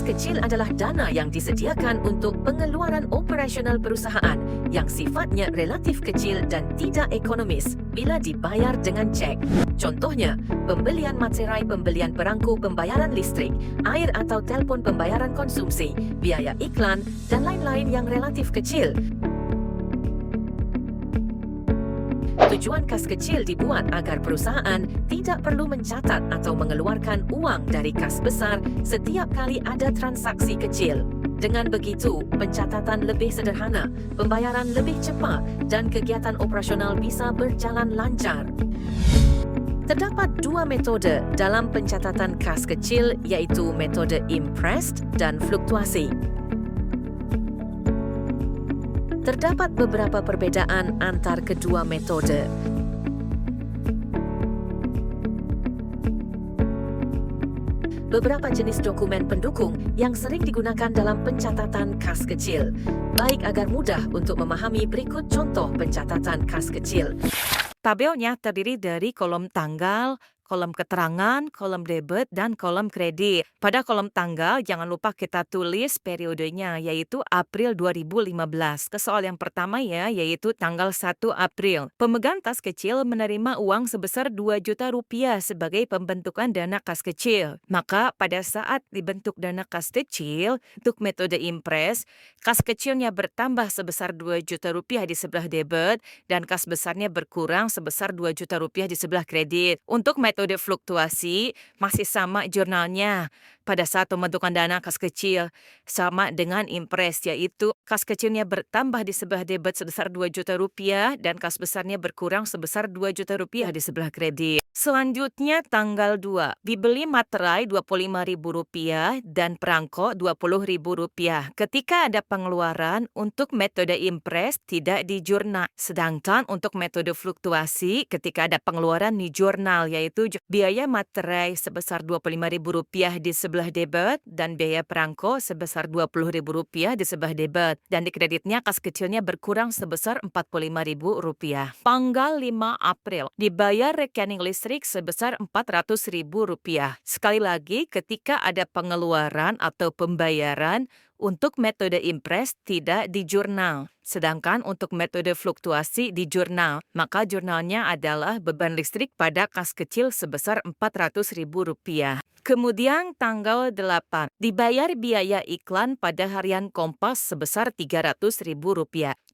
kecil adalah dana yang disediakan untuk pengeluaran operasional perusahaan yang sifatnya relatif kecil dan tidak ekonomis bila dibayar dengan cek. Contohnya, pembelian materai, pembelian perangko pembayaran listrik, air atau telpon pembayaran konsumsi, biaya iklan, dan lain-lain yang relatif kecil. Tujuan kas kecil dibuat agar perusahaan tidak perlu mencatat atau mengeluarkan uang dari kas besar setiap kali ada transaksi kecil. Dengan begitu, pencatatan lebih sederhana, pembayaran lebih cepat, dan kegiatan operasional bisa berjalan lancar. Terdapat dua metode dalam pencatatan kas kecil, iaitu metode imprest dan fluktuasi. Terdapat beberapa perbezaan antar kedua metode. Beberapa jenis dokumen pendukung yang sering digunakan dalam pencatatan kas kecil. Baik agar mudah untuk memahami, berikut contoh pencatatan kas kecil. Tabelnya terdiri dari kolom tanggal, kolom keterangan, kolom debit, dan kolom kredit. Pada kolom tanggal, jangan lupa kita tulis periodenya, yaitu April 2015. Ke soal yang pertama ya, yaitu tanggal 1 April. Pemegang tas kecil menerima uang sebesar 2 juta rupiah sebagai pembentukan dana kas kecil. Maka pada saat dibentuk dana kas kecil, untuk metode impress, kas kecilnya bertambah sebesar 2 juta rupiah di sebelah debit, dan kas besarnya berkurang sebesar 2 juta rupiah di sebelah kredit. Untuk metode fluktuasi, masih sama jurnalnya. Pada saat pembentukan dana kas kecil, sama dengan impress, yaitu kas kecilnya bertambah di sebelah debit sebesar 2 juta rupiah dan kas besarnya berkurang sebesar 2 juta rupiah di sebelah kredit. Selanjutnya tanggal 2, dibeli materai Rp25.000 dan perangko Rp20.000. Ketika ada pengeluaran, untuk metode impress tidak di jurnal. Sedangkan untuk metode fluktuasi, ketika ada pengeluaran di jurnal, yaitu biaya materai sebesar Rp25.000 di sebelah debit dan biaya perangko sebesar Rp20.000 di sebelah debit. Dan di kreditnya kas kecilnya berkurang sebesar Rp45.000. Tanggal 5 April, dibayar rekening listrik sebesar Rp400.000. Sekali lagi, ketika ada pengeluaran atau pembayaran, untuk metode impress tidak di jurnal. Sedangkan untuk metode fluktuasi di jurnal, maka jurnalnya adalah beban listrik pada kas kecil sebesar Rp400.000. Kemudian tanggal 8, dibayar biaya iklan pada harian Kompas sebesar Rp300.000.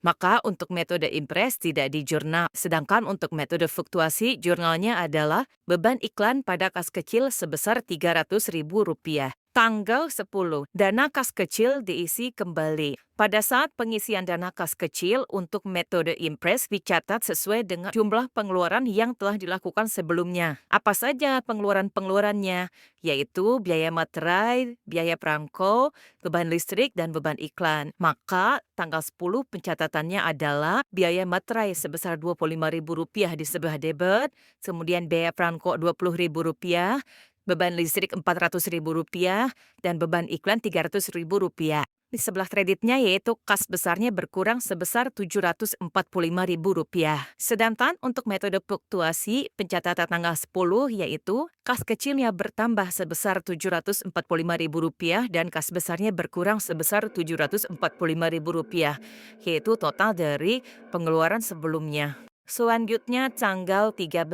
Maka untuk metode impress tidak di jurnal. Sedangkan untuk metode fluktuasi, jurnalnya adalah beban iklan pada kas kecil sebesar Rp300.000. Tanggal 10, dana kas kecil diisi kembali. Pada saat pengisian dana kas kecil untuk metode impress dicatat sesuai dengan jumlah pengeluaran yang telah dilakukan sebelumnya. Apa saja pengeluaran-pengeluarannya? Yaitu biaya materai, biaya perangko, beban listrik, dan beban iklan. Maka tanggal 10 pencatatannya adalah biaya materai sebesar Rp25.000 di sebelah debit, kemudian biaya perangko Rp20.000, beban listrik Rp400.000, dan beban iklan Rp300.000. Di sebelah kreditnya yaitu kas besarnya berkurang sebesar Rp745.000. Sedangkan untuk metode fluktuasi, pencatatan tanggal 10 yaitu kas kecilnya bertambah sebesar Rp745.000 dan kas besarnya berkurang sebesar Rp745.000, yaitu total dari pengeluaran sebelumnya. Selanjutnya tanggal 13.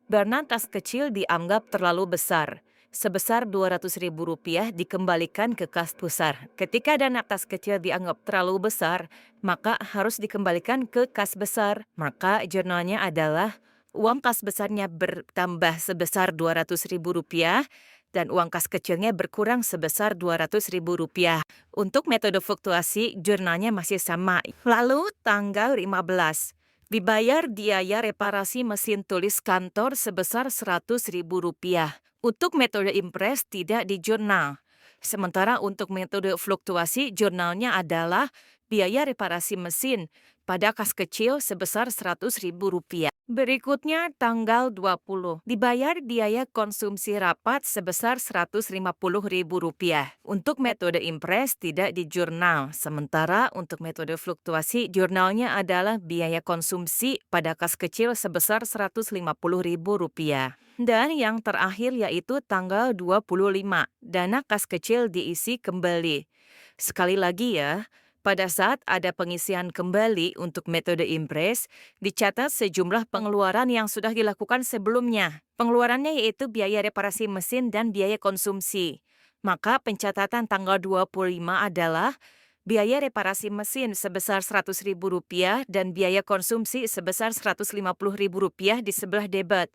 Dana tas kecil dianggap terlalu besar. Sebesar Rp200.000 dikembalikan ke kas besar. Ketika dana tas kecil dianggap terlalu besar, maka harus dikembalikan ke kas besar. Maka jurnalnya adalah uang kas besarnya bertambah sebesar Rp200.000 dan uang kas kecilnya berkurang sebesar Rp200.000. Untuk metode fluktuasi, jurnalnya masih sama. Lalu tanggal 15. Dibayar biaya reparasi mesin tulis kantor sebesar Rp100.000. Untuk metode impress tidak di jurnal. Sementara untuk metode fluktuasi, jurnalnya adalah biaya reparasi mesin pada kas kecil sebesar Rp100.000. Berikutnya tanggal 20. Dibayar biaya konsumsi rapat sebesar Rp150.000. Untuk metode impress tidak di jurnal. Sementara untuk metode fluktuasi, jurnalnya adalah biaya konsumsi pada kas kecil sebesar Rp150.000. Dan yang terakhir yaitu tanggal 25, dana kas kecil diisi kembali. Sekali lagi ya, pada saat ada pengisian kembali untuk metode Impress, dicatat sejumlah pengeluaran yang sudah dilakukan sebelumnya. Pengeluarannya yaitu biaya reparasi mesin dan biaya konsumsi. Maka pencatatan tanggal 25 adalah biaya reparasi mesin sebesar Rp100.000 dan biaya konsumsi sebesar Rp150.000 di sebelah debit.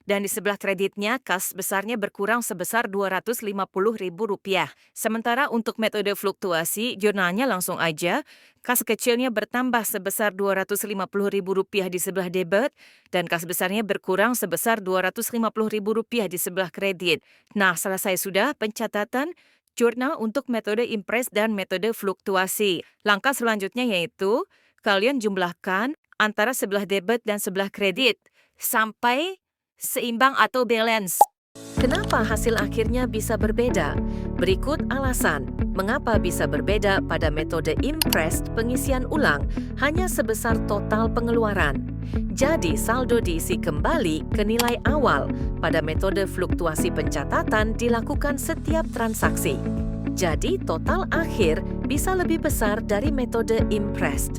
Dan di sebelah kreditnya, kas besarnya berkurang sebesar Rp250.000. Sementara untuk metode fluktuasi, jurnalnya langsung aja, kas kecilnya bertambah sebesar Rp250.000 di sebelah debit, dan kas besarnya berkurang sebesar Rp250.000 di sebelah kredit. Nah, selesai sudah pencatatan jurnal untuk metode Impress dan metode fluktuasi. Langkah selanjutnya yaitu, kalian jumlahkan antara sebelah debit dan sebelah kredit, sampai seimbang atau balance. Kenapa hasil akhirnya bisa berbeda? Berikut alasan mengapa bisa berbeda pada metode Impress pengisian ulang hanya sebesar total pengeluaran. Jadi saldo diisi kembali ke nilai awal. Pada metode fluktuasi pencatatan dilakukan setiap transaksi. Jadi total akhir bisa lebih besar dari metode Impress.